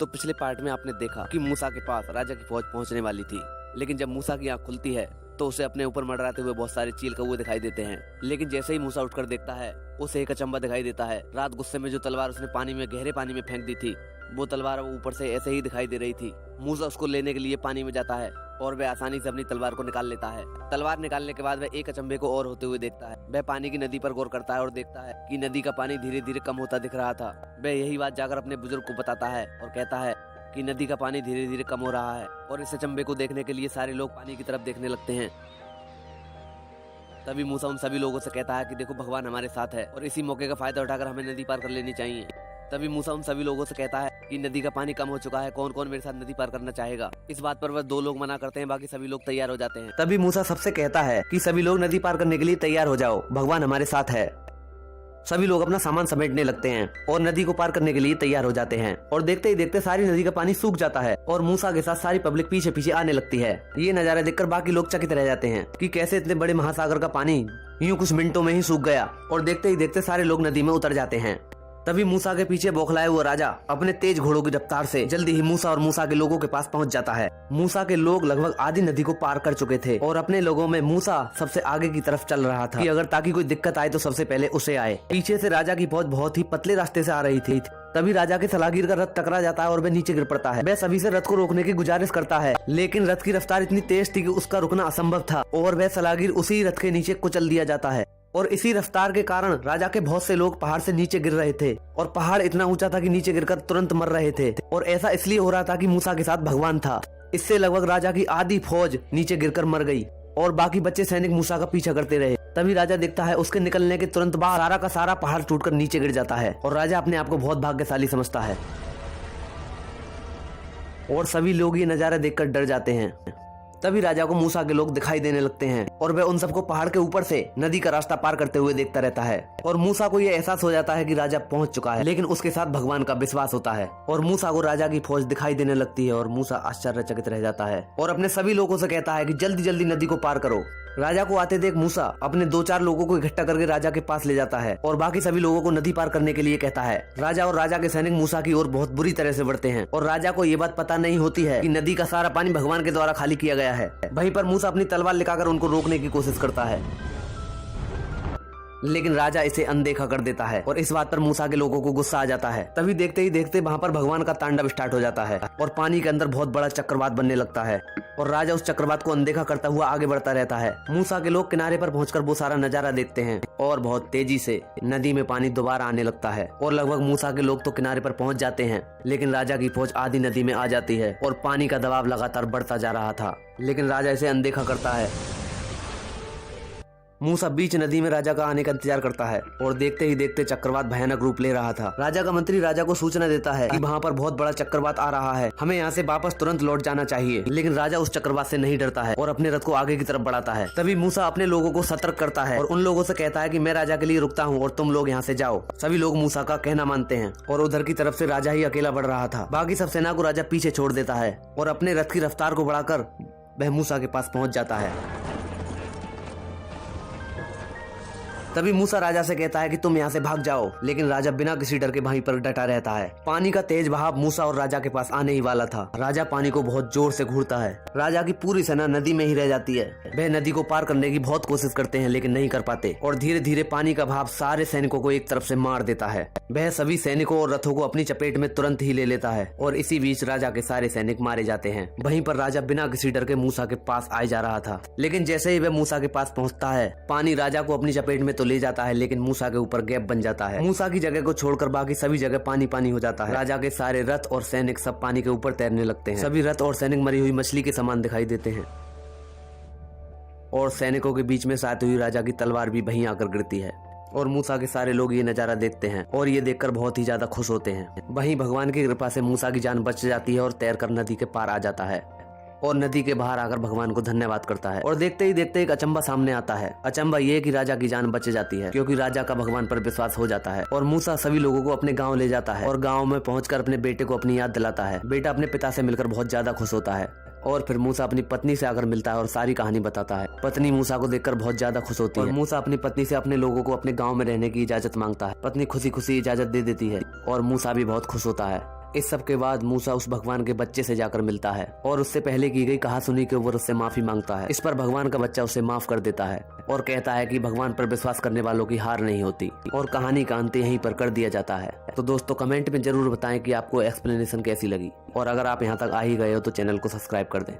तो पिछले पार्ट में आपने देखा कि मूसा के पास राजा की फौज पहुंचने वाली थी, लेकिन जब मूसा की आंख खुलती है तो उसे अपने ऊपर मंडराते हुए बहुत सारे चील कौवे दिखाई देते हैं। लेकिन जैसे ही मूसा उठकर देखता है उसे एक अचंबा दिखाई देता है। रात गुस्से में जो तलवार उसने पानी में गहरे पानी में फेंक दी थी वो तलवार ऊपर से ऐसे ही दिखाई दे रही थी। मूसा उसको लेने के लिए पानी में जाता है और वह आसानी से अपनी तलवार को निकाल लेता है। तलवार निकालने के बाद वह एक अचंबे को और होते हुए देखता है। वह पानी की नदी पर गौर करता है और देखता है कि नदी का पानी धीरे धीरे कम होता दिख रहा था। वह यही बात जाकर अपने बुजुर्ग को बताता है और कहता है कि नदी का पानी धीरे धीरे कम हो रहा है। और इस अचंबे को देखने के लिए सारे लोग पानी की तरफ देखने लगते हैं। तभी मूसा उन सभी लोगों से कहता है कि देखो भगवान हमारे साथ है और इसी मौके का फायदा उठाकर हमें नदी पार कर लेनी चाहिए। तभी मूसा उन सभी लोगों से कहता है कि नदी का पानी कम हो चुका है, कौन कौन मेरे साथ नदी पार करना चाहेगा। इस बात पर वह 2 लोग मना करते हैं, बाकी सभी लोग तैयार हो जाते हैं। तभी मूसा सबसे कहता है कि सभी लोग नदी पार करने के लिए तैयार हो जाओ, भगवान हमारे साथ है। सभी लोग अपना सामान समेटने लगते हैं और नदी को पार करने के लिए तैयार हो जाते हैं। और देखते ही देखते सारी नदी का पानी सूख जाता है और मूसा के साथ सारी पब्लिक पीछे पीछे आने लगती है। ये नजारा देखकर बाकी लोग चकित रह जाते हैं कि कैसे इतने बड़े महासागर का पानी यूं कुछ मिनटों में ही सूख गया। और देखते ही देखते सारे लोग नदी में उतर जाते हैं। तभी मूसा के पीछे बौखलाए हुआ राजा अपने तेज घोड़ों की रफ्तार से जल्दी ही मूसा और मूसा के लोगों के पास पहुंच जाता है। मूसा के लोग लगभग आधी नदी को पार कर चुके थे और अपने लोगों में मूसा सबसे आगे की तरफ चल रहा था कि अगर ताकि कोई दिक्कत आए तो सबसे पहले उसे आए। पीछे से राजा की फौज बहुत ही पतले रास्ते से आ रही थी। तभी राजा के सलागिर का रथ टकरा जाता है और वह नीचे गिर पड़ता है। वह सभी से रथ को रोकने की गुजारिश करता है, लेकिन रथ की रफ्तार इतनी तेज थी कि उसका रुकना असंभव था और वह सलागिर उसी रथ के नीचे कुचल दिया जाता है। और इसी रफ्तार के कारण राजा के बहुत से लोग पहाड़ से नीचे गिर रहे थे और पहाड़ इतना ऊंचा था कि नीचे गिरकर तुरंत मर रहे थे। और ऐसा इसलिए हो रहा था कि मूसा के साथ भगवान था। इससे लगभग राजा की आधी फौज नीचे गिरकर मर गई और बाकी बच्चे सैनिक मूसा का पीछा करते रहे। तभी राजा देखता है उसके निकलने के तुरंत बाद सारा का सारा पहाड़ टूटकर नीचे गिर जाता है और राजा अपने आप को बहुत भाग्यशाली समझता है। और सभी लोग ये नजारा देखकर डर जाते हैं। तभी राजा को मूसा के लोग दिखाई देने लगते हैं और वह उन सबको पहाड़ के ऊपर से नदी का रास्ता पार करते हुए देखता रहता है। और मूसा को यह एहसास हो जाता है कि राजा पहुंच चुका है, लेकिन उसके साथ भगवान का विश्वास होता है। और मूसा को राजा की फौज दिखाई देने लगती है और मूसा आश्चर्यचकित रह जाता है और अपने सभी लोगों से कहता है कि जल्दी जल्दी नदी को पार करो। राजा को आते देख मूसा अपने 2-4 लोगों को इकट्ठा करके राजा के पास ले जाता है और बाकी सभी लोगों को नदी पार करने के लिए कहता है। राजा और राजा के सैनिक मूसा की ओर बहुत बुरी तरह से बढ़ते हैं और राजा को ये बात पता नहीं होती है कि नदी का सारा पानी भगवान के द्वारा खाली किया गया है। वहीं पर मूसा अपनी तलवार लेकर उनको रोकने की कोशिश करता है, लेकिन राजा इसे अनदेखा कर देता है और इस बात पर मूसा के लोगों को गुस्सा आ जाता है। तभी देखते ही देखते वहाँ पर भगवान का तांडव स्टार्ट हो जाता है और पानी के अंदर बहुत बड़ा चक्रवात बनने लगता है और राजा उस चक्रवात को अनदेखा करता हुआ आगे बढ़ता रहता है। मूसा के लोग किनारे पर पहुंचकर वो सारा नजारा देखते हैं और बहुत तेजी से नदी में पानी दोबारा आने लगता है और लगभग मूसा के लोग तो किनारे पर पहुंच जाते हैं, लेकिन राजा की फौज आधी नदी में आ जाती है और पानी का दबाव लगातार बढ़ता जा रहा था, लेकिन राजा इसे अनदेखा करता है। मूसा बीच नदी में राजा का आने का इंतजार करता है और देखते ही देखते चक्रवात भयानक रूप ले रहा था। राजा का मंत्री राजा को सूचना देता है कि वहाँ पर बहुत बड़ा चक्रवात आ रहा है, हमें यहाँ से वापस तुरंत लौट जाना चाहिए। लेकिन राजा उस चक्रवात से नहीं डरता है और अपने रथ को आगे की तरफ बढ़ाता है। तभी मूसा अपने लोगों को सतर्क करता है और उन लोगों से कहता है कि मैं राजा के लिए रुकता हूँ और तुम लोग यहाँ से जाओ। सभी लोग मूसा का कहना मानते हैं और उधर की तरफ से राजा ही अकेला बढ़ रहा था। बाकी सब सेना को राजा पीछे छोड़ देता है और अपने रथ की रफ्तार को बढ़ाकर वह मूसा के पास पहुँच जाता है। तभी मूसा राजा से कहता है कि तुम यहाँ से भाग जाओ, लेकिन राजा बिना किसी डर के वहीं पर डटा रहता है। पानी का तेज बहाव मूसा और राजा के पास आने ही वाला था। राजा पानी को बहुत जोर से घूरता है। राजा की पूरी सेना नदी में ही रह जाती है। वह नदी को पार करने की बहुत कोशिश करते हैं, लेकिन नहीं कर पाते और धीरे धीरे पानी का भाव सारे सैनिकों को एक तरफ से मार देता है। वह सभी सैनिकों और रथों को अपनी चपेट में तुरंत ही ले लेता है और इसी बीच राजा के सारे सैनिक मारे जाते हैं। वहीं पर राजा बिना किसी डर के मूसा के पास आए जा रहा था, लेकिन जैसे ही वह मूसा के पास पहुंचता है पानी राजा को अपनी चपेट में तो ले जाता है, लेकिन मूसा के ऊपर गैप बन जाता है। मूसा की जगह को छोड़कर बाकी सभी जगह पानी पानी हो जाता है। राजा के सारे रथ और सैनिक सब पानी के ऊपर तैरने लगते हैं। सभी रथ और सैनिक मरी हुई मछली के समान दिखाई देते हैं और सैनिकों के बीच में साथ हुई राजा की तलवार भी वहीं आकर गिरती है और मूसा के सारे लोग ये नजारा देखते हैं और ये देखकर बहुत ही ज्यादा खुश होते हैं। वहीं भगवान की कृपा से मूसा की जान बच जाती है और तैरकर नदी के पार आ जाता है और नदी के बाहर आकर भगवान को धन्यवाद करता है। और देखते ही देखते एक अचंबा सामने आता है। अचंबा ये कि राजा की जान बच जाती है, क्योंकि राजा का भगवान पर विश्वास हो जाता है। और मूसा सभी लोगों को अपने गांव ले जाता है और गांव में पहुंचकर अपने बेटे को अपनी याद दिलाता है। बेटा अपने पिता से मिलकर बहुत ज्यादा खुश होता है और फिर मूसा अपनी पत्नी से आकर मिलता है और सारी कहानी बताता है। पत्नी मूसा को देखकर बहुत ज्यादा खुश होती है और मूसा अपनी पत्नी से अपने लोगों को अपने गाँव में रहने की इजाजत मांगता है। पत्नी खुशी खुशी इजाजत दे देती है और मूसा भी बहुत खुश होता है। इस सब के बाद मूसा उस भगवान के बच्चे से जाकर मिलता है और उससे पहले की गई कहासुनी के ऊपर उससे माफी मांगता है। इस पर भगवान का बच्चा उसे माफ कर देता है और कहता है कि भगवान पर विश्वास करने वालों की हार नहीं होती और कहानी का अंत यहीं पर कर दिया जाता है। तो दोस्तों कमेंट में जरूर बताएं कि आपको एक्सप्लेनेशन कैसी लगी और अगर आप यहाँ तक आ ही गए हो तो चैनल को सब्सक्राइब कर दें।